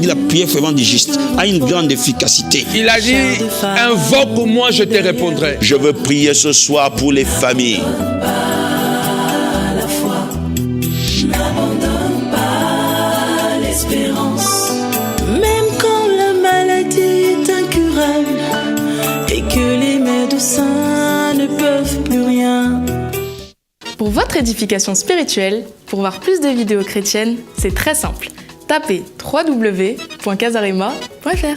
dit la prière fervente du juste a une grande efficacité. Il a dit, invoque-moi, je te répondrai. Je veux prier ce soir pour les familles. Même quand la maladie est incurable et que les médecins ne peuvent plus rien. Pour votre édification spirituelle, pour voir plus de vidéos chrétiennes, c'est très simple. Tapez www.casarema.fr.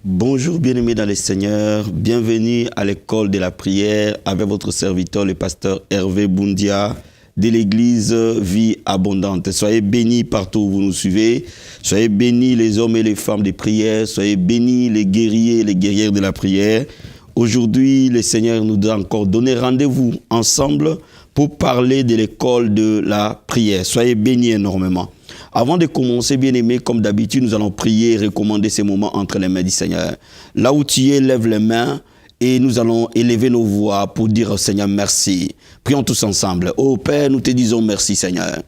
Bonjour bien-aimés dans le Seigneur, bienvenue à l'école de la prière avec votre serviteur le pasteur Hervé Boundia de l'église Vie Abondante. Soyez bénis partout où vous nous suivez, soyez bénis les hommes et les femmes de prière, soyez bénis les guerriers et les guerrières de la prière. Aujourd'hui, le Seigneur nous a encore donné rendez-vous ensemble pour parler de l'école de la prière. Soyez bénis énormément. Avant de commencer, bien-aimés, comme d'habitude, nous allons prier et recommander ces moments entre les mains du Seigneur. Là où tu es, lève les mains et nous allons élever nos voix pour dire au Seigneur merci. Prions tous ensemble. Oh Père, nous te disons merci Seigneur.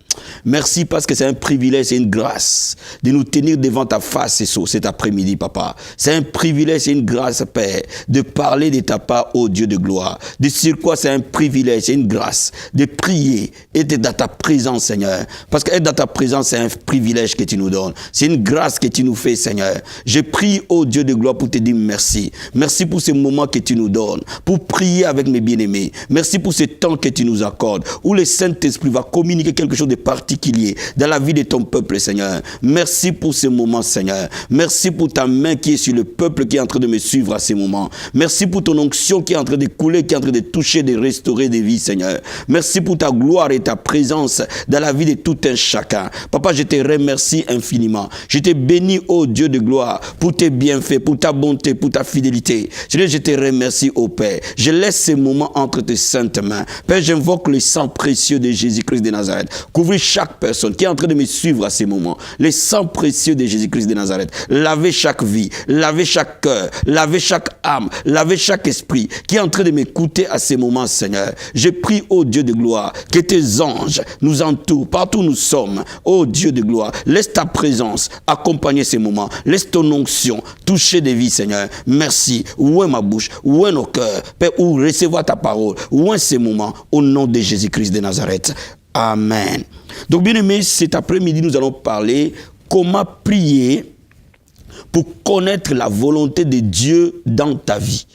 Merci parce que c'est un privilège, c'est une grâce de nous tenir devant ta face cet après-midi, Papa. C'est un privilège, c'est une grâce, Père, de parler de ta part, ô Dieu de gloire. De sur quoi c'est un privilège, c'est une grâce de prier et d'être dans ta présence, Seigneur. Parce qu'être dans ta présence, c'est un privilège que tu nous donnes. C'est une grâce que tu nous fais, Seigneur. Je prie, ô Dieu de gloire, pour te dire merci. Merci pour ce moment que tu nous donnes, pour prier avec mes bien-aimés. Merci pour ce temps que tu nous accordes, où le Saint-Esprit va communiquer quelque chose de particulier dans la vie de ton peuple, Seigneur. Merci pour ce moment, Seigneur. Merci pour ta main qui est sur le peuple qui est en train de me suivre à ce moment. Merci pour ton onction qui est en train de couler, qui est en train de toucher, de restaurer des vies, Seigneur. Merci pour ta gloire et ta présence dans la vie de tout un chacun. Papa, je te remercie infiniment. Je te bénis, ô Dieu de gloire, pour tes bienfaits, pour ta bonté, pour ta fidélité. Je te remercie, ô Père. Je laisse ces moments entre tes saintes mains. Père, j'invoque le sang précieux de Jésus-Christ de Nazareth. Couvrez chaque personne qui est en train de me suivre à ces moments. Le sang précieux de Jésus-Christ de Nazareth. Lavez chaque vie, lavez chaque cœur, lavez chaque âme, lavez chaque esprit qui est en train de m'écouter à ces moments, Seigneur. Je prie, ô Dieu de gloire, que tes anges nous entourent partout où nous sommes. Ô Dieu de gloire, laisse ta présence accompagner ces moments. Laisse ton onction toucher des vies, Seigneur. Merci. Où est ma bouche? Où est nos cœurs? Père, où recevoir ta parole? Où est ces moments? Au nom de Jésus-Christ de Nazareth. Amen. Donc, bien aimé, cet après-midi, nous allons parler comment prier pour connaître la volonté de Dieu dans ta vie.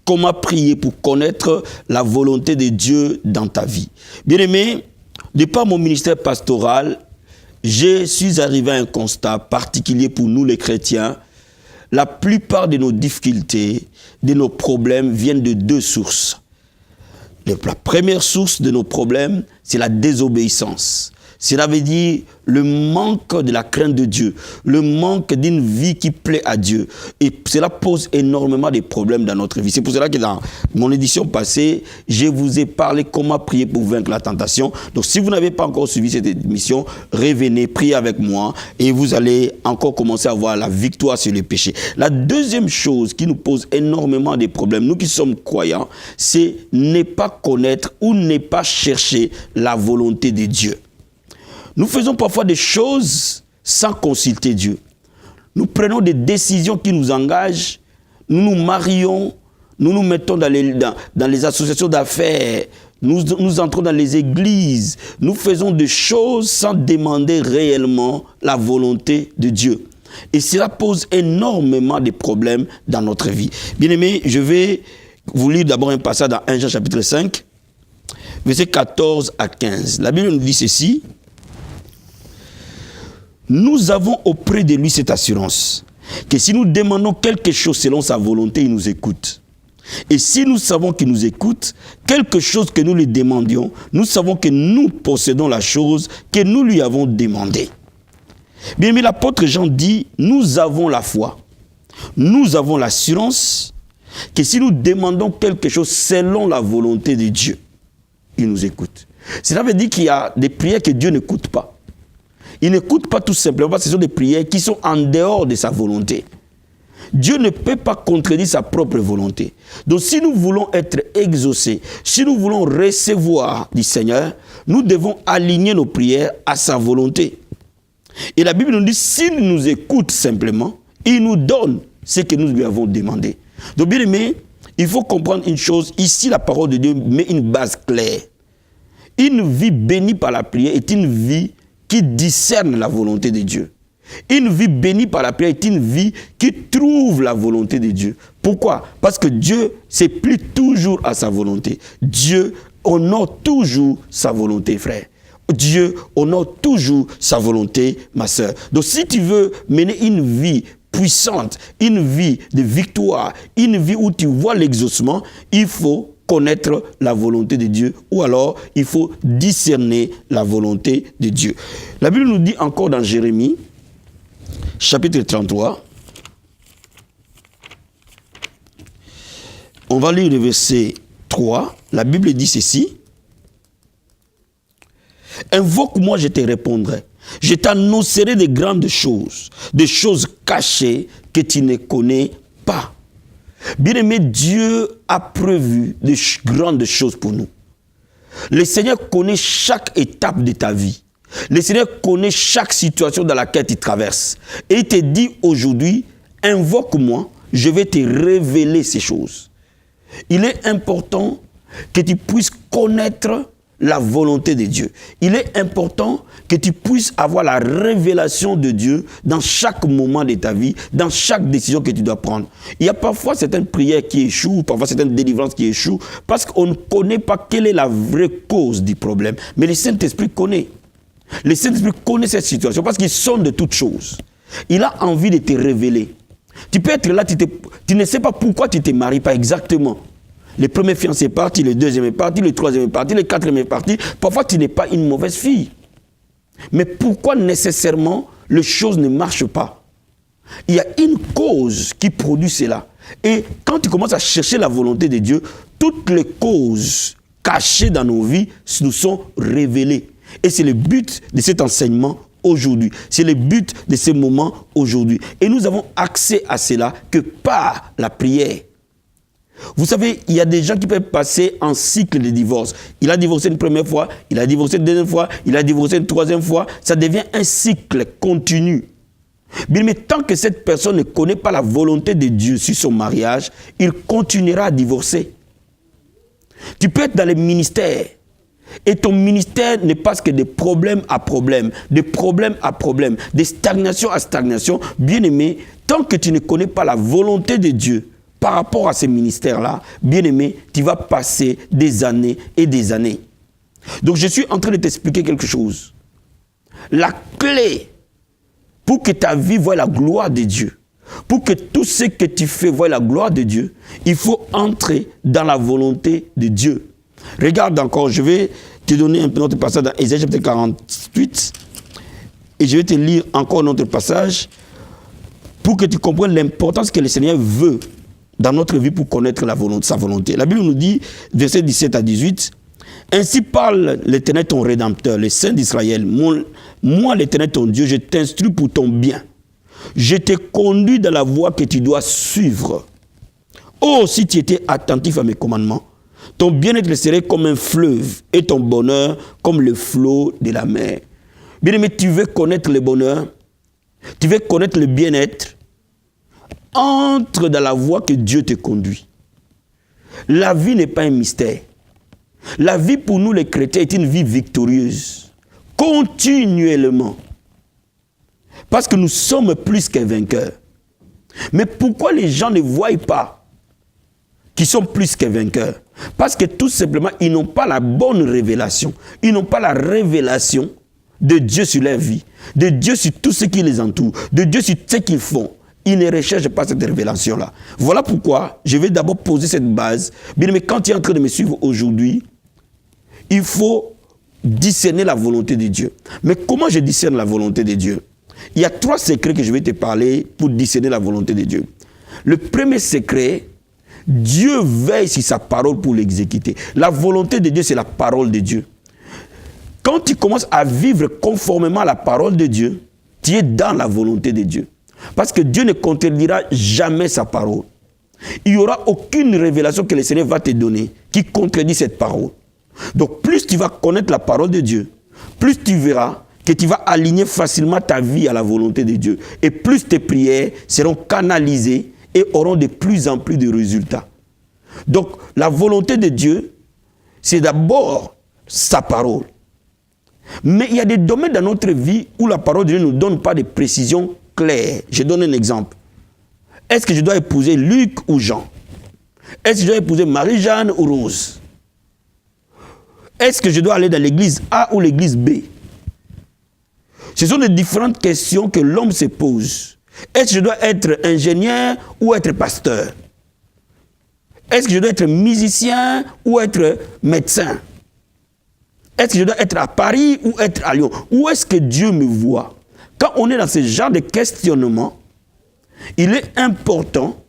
Comment prier pour connaître la volonté de Dieu dans ta vie. Bien aimé, de par mon ministère pastoral, je suis arrivé à un constat particulier pour nous les chrétiens. La plupart de nos difficultés, de nos problèmes viennent de deux sources. La première source de nos problèmes, c'est la désobéissance. Cela veut dire le manque de la crainte de Dieu, le manque d'une vie qui plaît à Dieu. Et cela pose énormément de problèmes dans notre vie. C'est pour cela que dans mon édition passée, je vous ai parlé comment prier pour vaincre la tentation. Donc si vous n'avez pas encore suivi cette émission, revenez, priez avec moi et vous allez encore commencer à voir la victoire sur les péchés. La deuxième chose qui nous pose énormément de problèmes, nous qui sommes croyants, c'est ne pas connaître ou ne pas chercher la volonté de Dieu. Nous faisons parfois des choses sans consulter Dieu. Nous prenons des décisions qui nous engagent, nous nous marions, nous nous mettons dans les associations d'affaires, nous entrons dans les églises, nous faisons des choses sans demander réellement la volonté de Dieu. Et cela pose énormément de problèmes dans notre vie. Bien-aimés, je vais vous lire d'abord un passage dans 1 Jean chapitre 5, versets 14 à 15. La Bible nous dit ceci. Nous avons auprès de lui cette assurance que si nous demandons quelque chose selon sa volonté, il nous écoute. Et si nous savons qu'il nous écoute, quelque chose que nous lui demandions, nous savons que nous possédons la chose que nous lui avons demandée. Bien, mais l'apôtre Jean dit, nous avons la foi, nous avons l'assurance que si nous demandons quelque chose selon la volonté de Dieu, il nous écoute. Cela veut dire qu'il y a des prières que Dieu n'écoute pas. Il n'écoute pas tout simplement parce que ce sont des prières qui sont en dehors de sa volonté. Dieu ne peut pas contredire sa propre volonté. Donc si nous voulons être exaucés, si nous voulons recevoir du Seigneur, nous devons aligner nos prières à sa volonté. Et la Bible nous dit, s'il nous écoute simplement, il nous donne ce que nous lui avons demandé. Donc bien aimé, il faut comprendre une chose. Ici, la parole de Dieu met une base claire. Une vie bénie par la prière est une vie qui discerne la volonté de Dieu. Une vie bénie par la prière est une vie qui trouve la volonté de Dieu. Pourquoi? Parce que Dieu se plie toujours à sa volonté. Dieu honore toujours sa volonté, frère. Dieu honore toujours sa volonté, ma sœur. Donc si tu veux mener une vie puissante, une vie de victoire, une vie où tu vois l'exaucement, il faut connaître la volonté de Dieu, ou alors il faut discerner la volonté de Dieu. La Bible nous dit encore dans Jérémie, chapitre 33, on va lire le verset 3, la Bible dit ceci: invoque-moi, je te répondrai. Je t'annoncerai de grandes choses, des choses cachées que tu ne connais pas. Bien-aimé, Dieu a prévu de grandes choses pour nous. Le Seigneur connaît chaque étape de ta vie. Le Seigneur connaît chaque situation dans laquelle tu traverses. Et il te dit aujourd'hui, invoque-moi, je vais te révéler ces choses. Il est important que tu puisses connaître la volonté de Dieu. Il est important que tu puisses avoir la révélation de Dieu dans chaque moment de ta vie, dans chaque décision que tu dois prendre. Il y a parfois certaines prières qui échouent, parfois certaines délivrances qui échouent, parce qu'on ne connaît pas quelle est la vraie cause du problème. Mais le Saint-Esprit connaît. Le Saint-Esprit connaît cette situation parce qu'il sonde de toutes choses. Il a envie de te révéler. Tu peux être là, tu ne sais pas pourquoi tu ne te maries pas exactement. Le premier fiancé est parti, le deuxième est parti, le troisième est parti, le quatrième est parti. Parfois, tu n'es pas une mauvaise fille. Mais pourquoi nécessairement les choses ne marchent pas? Il y a une cause qui produit cela. Et quand tu commences à chercher la volonté de Dieu, toutes les causes cachées dans nos vies nous sont révélées. Et c'est le but de cet enseignement aujourd'hui. C'est le but de ce moment aujourd'hui. Et nous avons accès à cela que par la prière. Vous savez, il y a des gens qui peuvent passer en cycle de divorce. Il a divorcé une première fois, il a divorcé une deuxième fois, il a divorcé une troisième fois. Ça devient un cycle continu. Mais tant que cette personne ne connaît pas la volonté de Dieu sur son mariage, il continuera à divorcer. Tu peux être dans le ministère. Et ton ministère ne passe que de problème à problème, de problème à problème, de stagnation à stagnation. Bien-aimé, tant que tu ne connais pas la volonté de Dieu par rapport à ce ministère-là, bien-aimé, tu vas passer des années et des années. Donc je suis en train de t'expliquer quelque chose. La clé pour que ta vie voie la gloire de Dieu, pour que tout ce que tu fais voie la gloire de Dieu, il faut entrer dans la volonté de Dieu. Regarde encore, je vais te donner un autre passage dans Ésaïe chapitre 48 et je vais te lire encore un autre passage pour que tu comprennes l'importance que le Seigneur veut dans notre vie pour connaître sa volonté. La Bible nous dit, versets 17 à 18, « Ainsi parle l'Éternel ton Rédempteur, le Saint d'Israël. Moi, l'Éternel ton Dieu, je t'instruis pour ton bien. Je te conduis dans la voie que tu dois suivre. Oh, si tu étais attentif à mes commandements, ton bien-être serait comme un fleuve et ton bonheur comme le flot de la mer. » Bien-aimé, tu veux connaître le bonheur, tu veux connaître le bien-être, entre dans la voie que Dieu te conduit. La vie n'est pas un mystère. La vie pour nous les chrétiens est une vie victorieuse, continuellement. Parce que nous sommes plus que vainqueurs. Mais pourquoi les gens ne voient pas qu'ils sont plus que vainqueurs? Parce que tout simplement, ils n'ont pas la bonne révélation. Ils n'ont pas la révélation de Dieu sur leur vie, de Dieu sur tout ce qui les entoure, de Dieu sur ce qu'ils font. Ils ne recherchent pas cette révélation-là. Voilà pourquoi je vais d'abord poser cette base. Bien, mais quand tu es en train de me suivre aujourd'hui, il faut discerner la volonté de Dieu. Mais comment je discerne la volonté de Dieu? Il y a 3 secrets que je vais te parler pour discerner la volonté de Dieu. Le premier secret, Dieu veille sur sa parole pour l'exécuter. La volonté de Dieu, c'est la parole de Dieu. Quand tu commences à vivre conformément à la parole de Dieu, tu es dans la volonté de Dieu. Parce que Dieu ne contredira jamais sa parole. Il n'y aura aucune révélation que le Seigneur va te donner qui contredit cette parole. Donc plus tu vas connaître la parole de Dieu, plus tu verras que tu vas aligner facilement ta vie à la volonté de Dieu. Et plus tes prières seront canalisées et auront de plus en plus de résultats. Donc, la volonté de Dieu, c'est d'abord sa parole. Mais il y a des domaines dans notre vie où la parole de Dieu ne nous donne pas de précisions claires. Je donne un exemple. Est-ce que je dois épouser Luc ou Jean? Est-ce que je dois épouser Marie-Jeanne ou Rose? Est-ce que je dois aller dans l'église A ou l'église B? Ce sont des différentes questions que l'homme se pose. Est-ce que je dois être ingénieur ou être pasteur? Est-ce que je dois être musicien ou être médecin? Est-ce que je dois être à Paris ou être à Lyon? Où est-ce que Dieu me voit? Quand on est dans ce genre de questionnement, il est important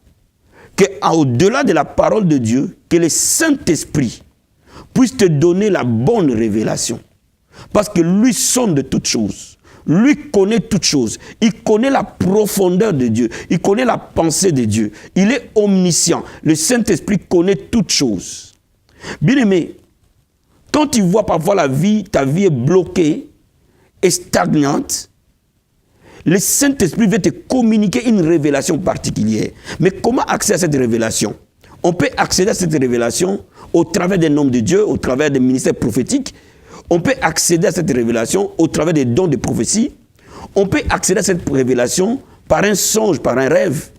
qu'au-delà de la parole de Dieu, que le Saint-Esprit puisse te donner la bonne révélation. Parce que lui sonde toutes choses. Lui connaît toutes choses. Il connaît la profondeur de Dieu. Il connaît la pensée de Dieu. Il est omniscient. Le Saint-Esprit connaît toutes choses. Bien aimé, quand tu vois parfois ta vie est bloquée et stagnante, le Saint-Esprit veut te communiquer une révélation particulière. Mais comment accéder à cette révélation? On peut accéder à cette révélation au travers des noms de Dieu, au travers des ministères prophétiques. On peut accéder à cette révélation au travers des dons de prophétie. On peut accéder à cette révélation par un songe, par un rêve.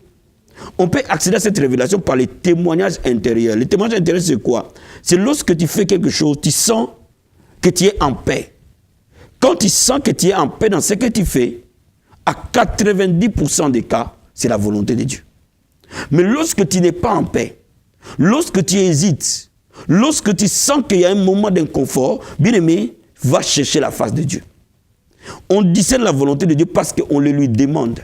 On peut accéder à cette révélation par les témoignages intérieurs. Les témoignages intérieurs, c'est quoi? C'est lorsque tu fais quelque chose, tu sens que tu es en paix. Quand tu sens que tu es en paix dans ce que tu fais, à 90% des cas, c'est la volonté de Dieu. Mais lorsque tu n'es pas en paix, lorsque tu hésites, lorsque tu sens qu'il y a un moment d'inconfort, bien aimé, va chercher la face de Dieu. On discerne la volonté de Dieu parce qu'on le lui demande.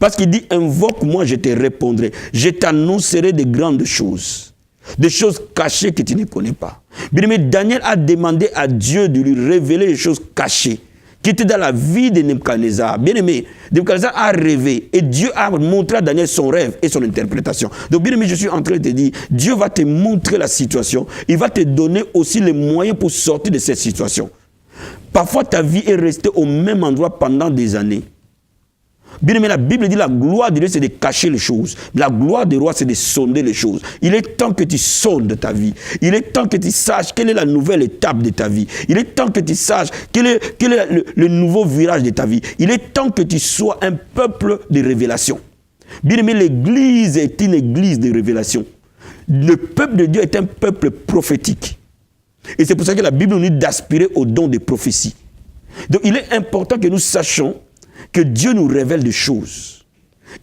Parce qu'il dit, invoque-moi, je te répondrai. Je t'annoncerai de grandes choses. Des choses cachées que tu ne connais pas. Bien aimé, Daniel a demandé à Dieu de lui révéler les choses cachées qui étaient dans la vie de Nebuchadnezzar. Bien aimé, Nebuchadnezzar a rêvé et Dieu a montré à Daniel son rêve et son interprétation. Donc bien aimé, je suis en train de te dire, Dieu va te montrer la situation. Il va te donner aussi les moyens pour sortir de cette situation. Parfois, ta vie est restée au même endroit pendant des années. Bien aimé, la Bible dit la gloire de Dieu, c'est de cacher les choses. La gloire du roi, c'est de sonder les choses. Il est temps que tu sondes ta vie. Il est temps que tu saches quelle est la nouvelle étape de ta vie. Il est temps que tu saches quel est le nouveau virage de ta vie. Il est temps que tu sois un peuple de révélation. Bien aimé, l'Église est une église de révélation. Le peuple de Dieu est un peuple prophétique. Et c'est pour ça que la Bible nous dit d'aspirer au don de prophétie. Donc il est important que nous sachions que Dieu nous révèle des choses.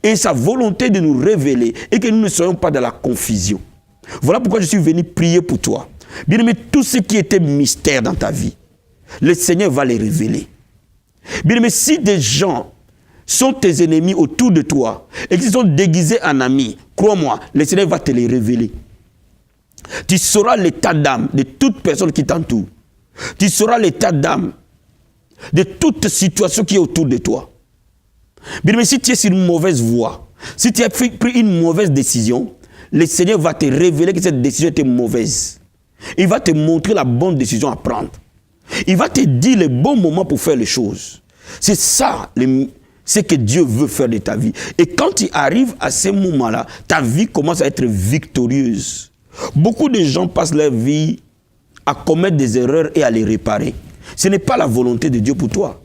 Et sa volonté de nous révéler et que nous ne soyons pas dans la confusion. Voilà pourquoi je suis venu prier pour toi. Bien aimé, tout ce qui était mystère dans ta vie, le Seigneur va les révéler. Bien aimé, si des gens sont tes ennemis autour de toi et qu'ils sont déguisés en amis, crois-moi, le Seigneur va te les révéler. Tu sauras l'état d'âme de toute personne qui t'entoure. Tu sauras l'état d'âme de toute situation qui est autour de toi. Bien, mais si tu es sur une mauvaise voie, si tu as pris une mauvaise décision, le Seigneur va te révéler que cette décision était mauvaise. Il va te montrer la bonne décision à prendre. Il va te dire le bon moment pour faire les choses. C'est ça, ce que Dieu veut faire de ta vie. Et quand tu arrives à ce moment-là, ta vie commence à être victorieuse. Beaucoup de gens passent leur vie à commettre des erreurs et à les réparer. Ce n'est pas la volonté de Dieu pour toi.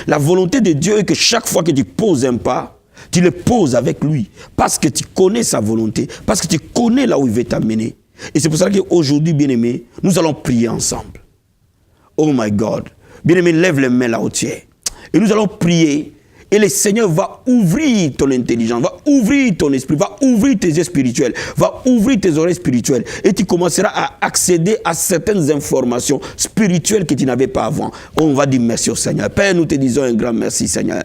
La volonté de Dieu est que chaque fois que tu poses un pas, tu le poses avec lui. Parce que tu connais sa volonté. Parce que tu connais là où il veut t'amener. Et c'est pour ça qu'aujourd'hui, bien-aimés, nous allons prier ensemble. Oh my God. Bien-aimé, lève les mains là où tu es. Et nous allons prier. Et le Seigneur va ouvrir ton intelligence, va ouvrir ton esprit, va ouvrir tes yeux spirituels, va ouvrir tes oreilles spirituelles. Et tu commenceras à accéder à certaines informations spirituelles que tu n'avais pas avant. On va dire merci au Seigneur. Père, nous te disons un grand merci, Seigneur.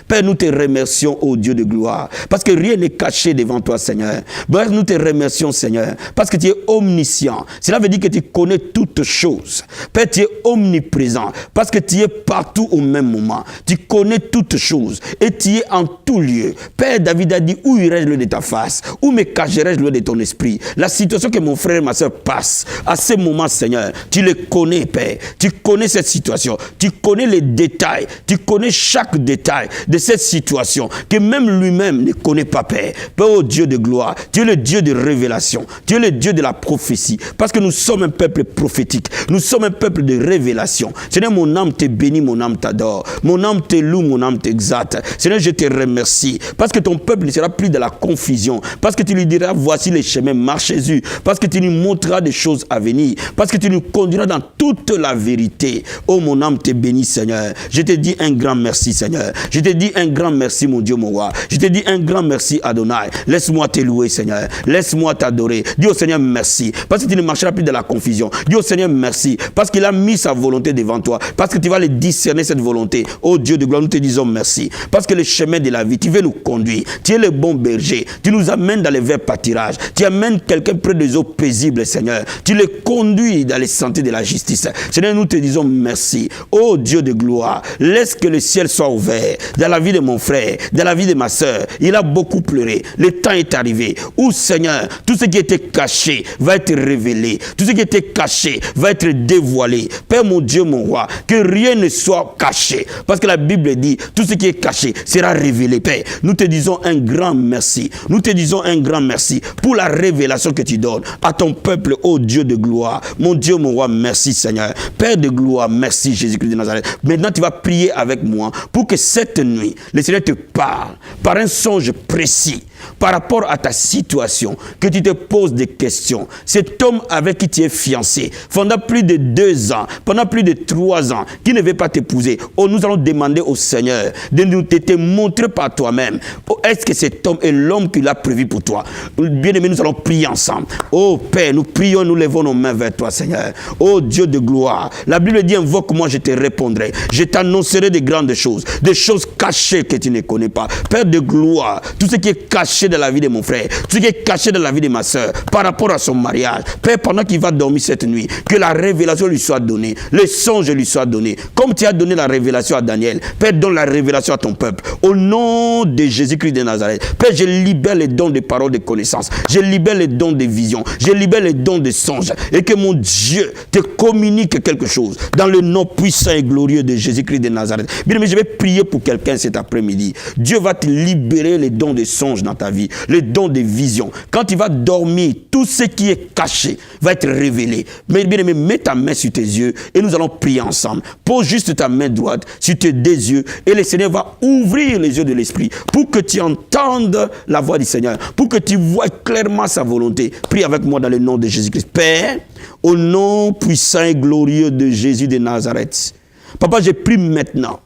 Père, nous te remercions, ô Dieu de gloire, parce que rien n'est caché devant toi, Seigneur. Père, nous te remercions, Seigneur, parce que tu es omniscient. Cela veut dire que tu connais toutes choses. Père, tu es omniprésent, parce que tu es partout au même moment. Tu connais toutes choses et tu es en tout lieu. Père, David a dit, où irai-je loin de ta face? Où me cacherai-je loin de ton esprit? La situation que mon frère et ma soeur passent, à ce moment, Seigneur, tu les connais, Père. Tu connais cette situation. Tu connais les détails. Tu connais chaque détail de cette situation que même lui-même ne connaît pas, Père. Père, oh Dieu de gloire, tu es le Dieu de révélation. Tu es le Dieu de la prophétie. Parce que nous sommes un peuple prophétique. Nous sommes un peuple de révélation. Seigneur, mon âme te bénit, mon âme t'adore. Mon âme te loue, mon âme t'exalte. Seigneur, je te remercie. Parce que ton peuple ne sera plus dans la confusion. Parce que tu lui diras, voici les chemins, marchez-y. Parce que tu lui montreras des choses à venir. Parce que tu nous conduiras dans toute la vérité. Oh, mon âme te bénit, Seigneur. Je te dis un grand merci, Seigneur. Je te dis un grand merci, mon Dieu, mon roi. Je te dis un grand merci, Adonai. Laisse-moi te louer, Seigneur. Laisse-moi t'adorer. Dis au Seigneur merci. Parce que tu ne marcheras plus dans la confusion. Dis au Seigneur merci. Parce qu'il a mis sa volonté devant toi. Parce que tu vas le discerner, cette volonté. Oh Dieu de gloire, nous te disons merci. Parce que le chemin de la vie, tu veux nous conduire. Tu es le bon berger. Tu nous amènes dans les verts pâtirages. Tu amènes quelqu'un près des eaux paisibles, Seigneur. Tu les conduis dans les sentiers de la justice. Seigneur, nous te disons merci. Oh Dieu de gloire, laisse que le ciel soit ouvert dans la vie de mon frère, dans la vie de ma soeur. Il a beaucoup pleuré. Le temps est arrivé où, Seigneur, tout ce qui était caché va être révélé. Tout ce qui était caché va être dévoilé. Père, mon Dieu, mon roi, que rien ne soit caché. Parce que la Bible dit, tout ce qui est caché sera révélé. Père, nous te disons un grand merci. Nous te disons un grand merci pour la révélation que tu donnes à ton peuple, ô Dieu de gloire. Mon Dieu, mon roi, merci Seigneur. Père de gloire, merci Jésus-Christ de Nazareth. Maintenant, tu vas prier avec moi pour que cette nuit, le Seigneur te parle par un songe précis par rapport à ta situation, que tu te poses des questions. Cet homme avec qui tu es fiancé, pendant plus de 2 ans, pendant plus de 3 ans, qui ne veut pas t'épouser, oh, nous allons demander au Seigneur de nous te montrer par toi-même. Oh, est-ce que cet homme est l'homme qu'il a prévu pour toi? Bien-aimés, nous allons prier ensemble. Oh Père, nous prions, nous levons nos mains vers toi, Seigneur. Oh Dieu de gloire, la Bible dit, invoque-moi, je te répondrai. Je t'annoncerai de grandes choses, des choses cachées que tu ne connais pas. Père de gloire, tout ce qui est caché dans la vie de mon frère, tout ce qui est caché dans la vie de ma soeur, par rapport à son mariage, Père, pendant qu'il va dormir cette nuit, que la révélation lui soit donnée, le songe lui soit donné, comme tu as donné la révélation à Daniel. Père, donne la révélation à ton peuple, au nom de Jésus-Christ de Nazareth. Père, je libère les dons de paroles de connaissance, je libère les dons de vision, je libère les dons de songes, et que mon Dieu te communique quelque chose, dans le nom puissant et glorieux de Jésus-Christ de Nazareth. Bien, mais je vais prier pour quelqu'un cet après-midi. Dieu va te libérer les dons de songes dans ta vie, les dons de vision. Quand tu vas dormir, tout ce qui est caché va être révélé. Mais bien aimé, mets ta main sur tes yeux et nous allons prier ensemble. Pose juste ta main droite sur tes 2 yeux et le Seigneur va ouvrir les yeux de l'esprit pour que tu entendes la voix du Seigneur, pour que tu vois clairement sa volonté. Prie avec moi dans le nom de Jésus-Christ. Père, au nom puissant et glorieux de Jésus de Nazareth, Papa, je prie maintenant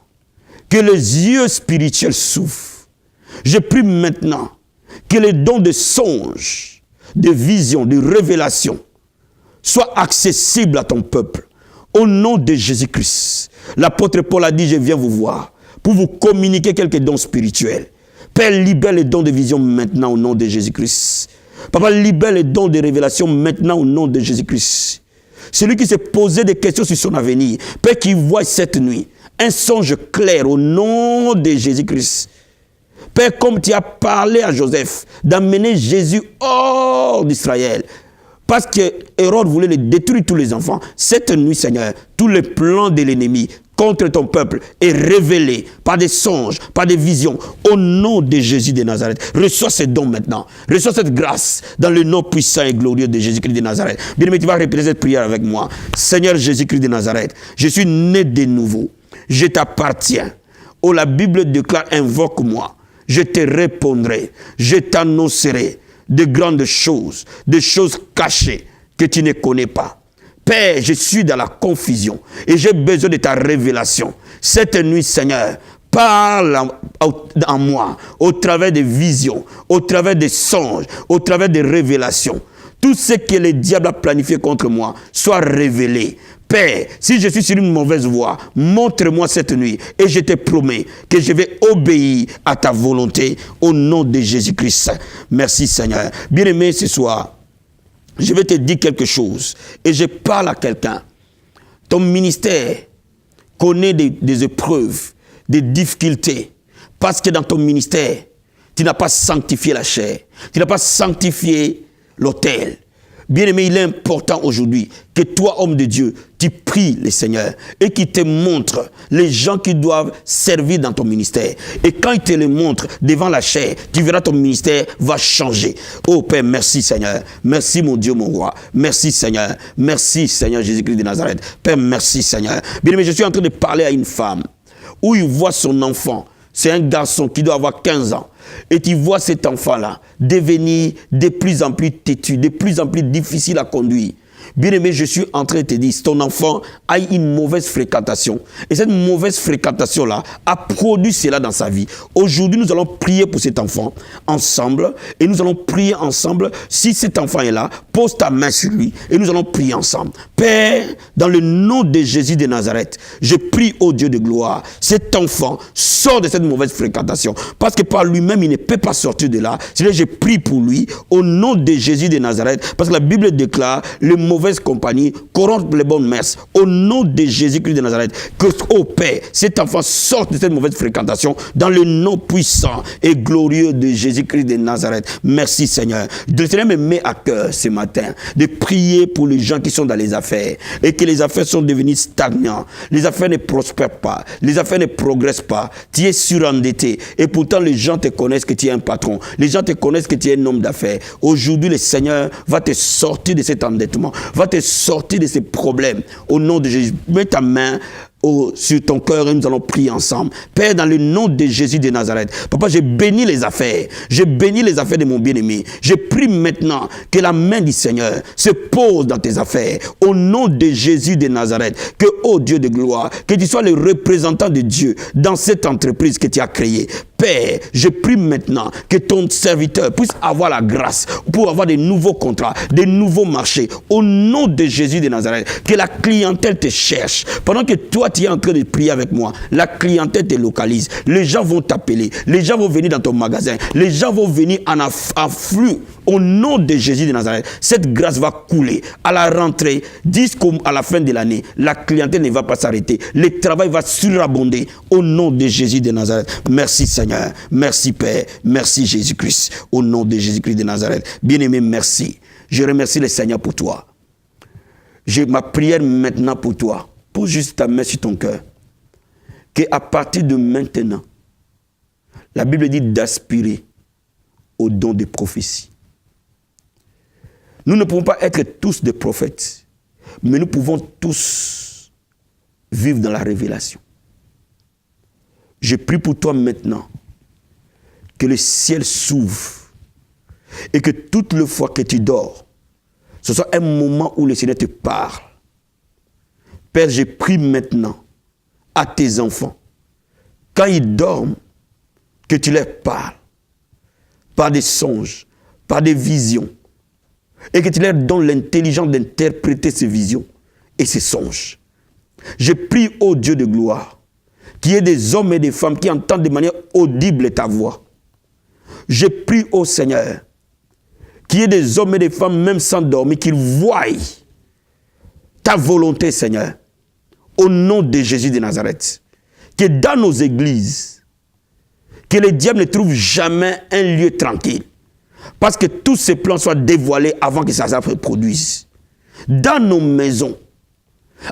que les yeux spirituels s'ouvrent. Je prie maintenant que les dons de songe, de vision, de révélation soient accessibles à ton peuple. Au nom de Jésus-Christ, l'apôtre Paul a dit, je viens vous voir pour vous communiquer quelques dons spirituels. Père, libère les dons de vision maintenant au nom de Jésus-Christ. Papa, libère les dons de révélation maintenant au nom de Jésus-Christ. Celui qui s'est posé des questions sur son avenir, Père, qui voit cette nuit un songe clair au nom de Jésus-Christ. Père, comme tu as parlé à Joseph d'amener Jésus hors d'Israël, parce que Hérode voulait le détruire tous les enfants, cette nuit, Seigneur, tous les plans de l'ennemi contre ton peuple est révélé par des songes, par des visions, au nom de Jésus de Nazareth. Reçois ces dons maintenant. Reçois cette grâce dans le nom puissant et glorieux de Jésus-Christ de Nazareth. Bien-aimé, tu vas répéter cette prière avec moi. Seigneur Jésus-Christ de Nazareth, je suis né de nouveau. Je t'appartiens. Oh, la Bible déclare, invoque-moi. Je te répondrai. Je t'annoncerai de grandes choses, des choses cachées que tu ne connais pas. Père, je suis dans la confusion et j'ai besoin de ta révélation. Cette nuit, Seigneur, parle en moi au travers des visions, au travers des songes, au travers des révélations. Tout ce que le diable a planifié contre moi soit révélé. Père, si je suis sur une mauvaise voie, montre-moi cette nuit et je te promets que je vais obéir à ta volonté au nom de Jésus-Christ. Merci Seigneur. Bien-aimé, ce soir, je vais te dire quelque chose et je parle à quelqu'un. Ton ministère connaît des épreuves, des difficultés parce que dans ton ministère, tu n'as pas sanctifié la chair, tu n'as pas sanctifié l'autel. Bien-aimé, il est important aujourd'hui que toi, homme de Dieu, tu pries le Seigneur et qu'il te montre les gens qui doivent servir dans ton ministère. Et quand il te les montre devant la chair, tu verras ton ministère va changer. Oh Père, merci Seigneur. Merci mon Dieu, mon roi. Merci Seigneur. Merci Seigneur Jésus-Christ de Nazareth. Père, merci Seigneur. Bien-aimé, je suis en train de parler à une femme où il voit son enfant. C'est un garçon qui doit avoir 15 ans. Et tu vois cet enfant-là devenir de plus en plus têtu, de plus en plus difficile à conduire. Bien-aimé, je suis en train de te dire, ton enfant a une mauvaise fréquentation. Et cette mauvaise fréquentation-là a produit cela dans sa vie. Aujourd'hui, nous allons prier pour cet enfant ensemble. Et nous allons prier ensemble. Si cet enfant est là, pose ta main sur lui. Et nous allons prier ensemble. Père, dans le nom de Jésus de Nazareth, je prie au Dieu de gloire. Cet enfant sort de cette mauvaise fréquentation. Parce que par lui-même, il ne peut pas sortir de là. C'est-à-dire, je prie pour lui au nom de Jésus de Nazareth. Parce que la Bible déclare, le mauvaise compagnie corrompt les bonnes mœurs. Au nom de Jésus-Christ de Nazareth, que, ô Père, cet enfant sorte de cette mauvaise fréquentation dans le nom puissant et glorieux de Jésus-Christ de Nazareth. Merci Seigneur. Le Seigneur me met à cœur ce matin de prier pour les gens qui sont dans les affaires et que les affaires sont devenues stagnantes. Les affaires ne prospèrent pas. Les affaires ne progressent pas. Tu es surendetté et pourtant les gens te connaissent que tu es un patron. Les gens te connaissent que tu es un homme d'affaires. Aujourd'hui, le Seigneur va te sortir de cet endettement, va te sortir de ces problèmes. Au nom de Jésus, mets ta main sur ton cœur et nous allons prier ensemble. Père, dans le nom de Jésus de Nazareth, Papa, je bénis les affaires. Je bénis les affaires de mon bien-aimé. Je prie maintenant que la main du Seigneur se pose dans tes affaires. Au nom de Jésus de Nazareth, que, ô Dieu de gloire, que tu sois le représentant de Dieu dans cette entreprise que tu as créée. Père, je prie maintenant que ton serviteur puisse avoir la grâce pour avoir des nouveaux contrats, des nouveaux marchés. Au nom de Jésus de Nazareth, que la clientèle te cherche. Pendant que toi, tu es en train de prier avec moi, la clientèle te localise. Les gens vont t'appeler. Les gens vont venir dans ton magasin. Les gens vont venir en afflux. Au nom de Jésus de Nazareth, cette grâce va couler. À la rentrée, jusqu'à la fin de l'année, la clientèle ne va pas s'arrêter. Le travail va surabonder. Au nom de Jésus de Nazareth. Merci Seigneur. Merci Père. Merci Jésus-Christ. Au nom de Jésus-Christ de Nazareth. Bien-aimé, merci. Je remercie le Seigneur pour toi. J'ai ma prière maintenant pour toi. Pose juste ta main sur ton cœur. Qu'à partir de maintenant, la Bible dit d'aspirer au don de prophétie. Nous ne pouvons pas être tous des prophètes, mais nous pouvons tous vivre dans la révélation. Je prie pour toi maintenant que le ciel s'ouvre et que toutes les fois que tu dors, ce soit un moment où le Seigneur te parle. Père, je prie maintenant à tes enfants, quand ils dorment, que tu leur parles par des songes, par des visions, et que tu leur donnes l'intelligence d'interpréter ces visions et ces songes. Je prie au Dieu de gloire, qu'il y ait des hommes et des femmes qui entendent de manière audible ta voix. Je prie au Seigneur, qu'il y ait des hommes et des femmes, même sans dormir, qu'ils voient ta volonté, Seigneur, au nom de Jésus de Nazareth. Que dans nos églises, que les diables ne trouvent jamais un lieu tranquille. Parce que tous ces plans soient dévoilés avant que ça se produise. Dans nos maisons,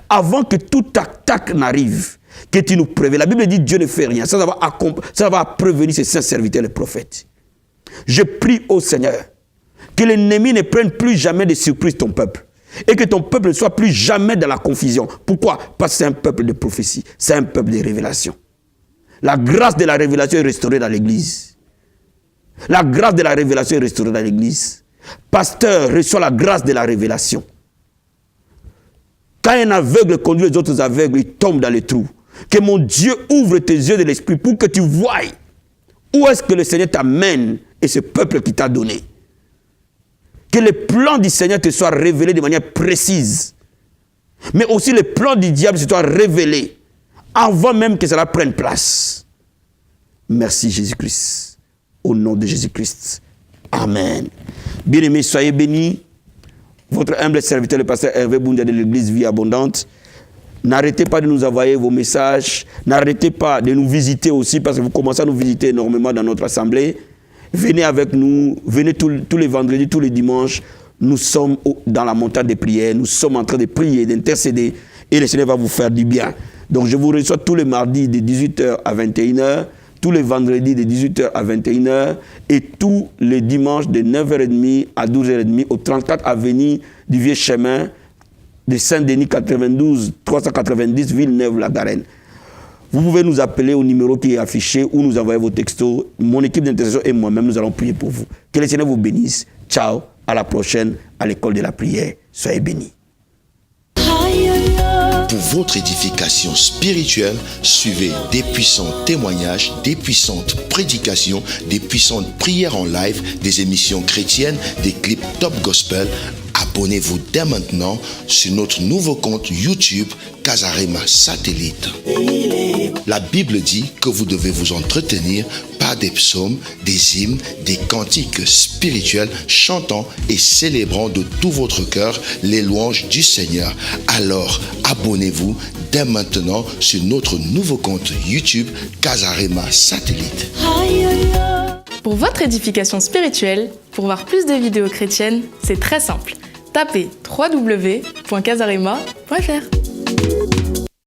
avant que toute attaque n'arrive, que tu nous préviens. La Bible dit Dieu ne fait rien. Ça va prévenir ses saints serviteurs, les prophètes. Je prie au Seigneur que l'ennemi ne prenne plus jamais de surprise ton peuple. Et que ton peuple ne soit plus jamais dans la confusion. Pourquoi? Parce que c'est un peuple de prophétie. C'est un peuple de révélation. La grâce de la révélation est restaurée dans l'église. La grâce de la révélation est restaurée dans l'église. Pasteur reçoit la grâce de la révélation. Quand un aveugle conduit les autres aveugles, il tombe dans le trou. Que mon Dieu ouvre tes yeux de l'esprit pour que tu voies où est-ce que le Seigneur t'amène et ce peuple qui t'a donné. Que le plan du Seigneur te soit révélé de manière précise. Mais aussi les plans du diable se soient révélés avant même que cela prenne place. Merci Jésus-Christ. Au nom de Jésus-Christ. Amen. Bien-aimés, soyez bénis. Votre humble serviteur, le pasteur Hervé Boundia de l'église Vie Abondante. N'arrêtez pas de nous envoyer vos messages. N'arrêtez pas de nous visiter aussi parce que vous commencez à nous visiter énormément dans notre assemblée. Venez avec nous. Venez tous les vendredis, tous les dimanches. Nous sommes dans la montagne des prières. Nous sommes en train de prier, d'intercéder. Et le Seigneur va vous faire du bien. Donc je vous reçois tous les mardis de 18h à 21h. Tous les vendredis de 18h à 21h. Et tous les dimanches de 9h30 à 12h30 au 34 avenue du Vieux Chemin de Saint-Denis 92 390 Villeneuve-la-Garenne. Vous pouvez nous appeler au numéro qui est affiché ou nous envoyer vos textos. Mon équipe d'intercession et moi-même, nous allons prier pour vous. Que le Seigneur vous bénisse. Ciao, à la prochaine à l'école de la prière. Soyez bénis. Pour votre édification spirituelle, suivez des puissants témoignages, des puissantes prédications, des puissantes prières en live, des émissions chrétiennes, des clips top gospel. Abonnez-vous dès maintenant sur notre nouveau compte YouTube Casarema Satellite. La Bible dit que vous devez vous entretenir par des psaumes, des hymnes, des cantiques spirituels, chantant et célébrant de tout votre cœur les louanges du Seigneur. Alors, abonnez-vous dès maintenant sur notre nouveau compte YouTube Casarema Satellite. Pour votre édification spirituelle, pour voir plus de vidéos chrétiennes, c'est très simple. Tapez www.casarema.fr.